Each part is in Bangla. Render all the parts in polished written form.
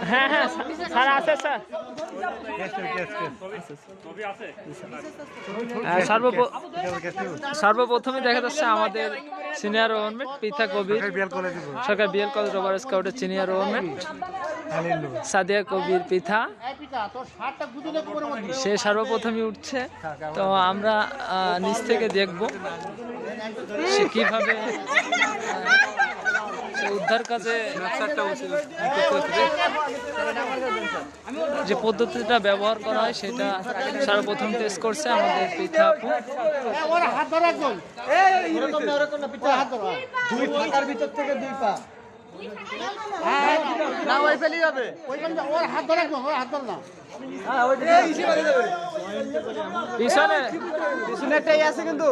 হ্যাঁ হ্যাঁ স্যার আছে স্যার। সর্বপ্রথমে দেখা যাচ্ছে আমাদের সিনিয়র ওভারমেট পিতা কবির, সরকার বিএল কলেজ রোভার স্কাউটের সিনিয়র ওভারমেট সাদিয়া কবির পিতা, সে সর্বপ্রথমে উঠছে। তো আমরা নিচ থেকে দেখব সে কিভাবে উদ্ধার কাজে যে পদ্ধতিটা ব্যবহার করা হয় সেটা সর্বপ্রথম টেস্ট করছে আমাদের পিতা আপু। পিছনেরটাই আছে কিন্তু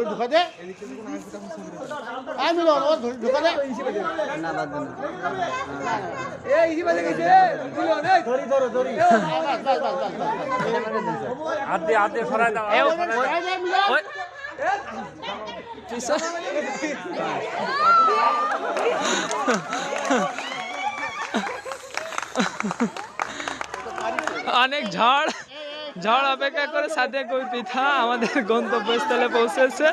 ঢুকা দে অনেক ঝড় অপেক্ষা করে সাদিয়া কবির পিতা আমাদের গন্তব্যস্থলে পৌঁছেছে।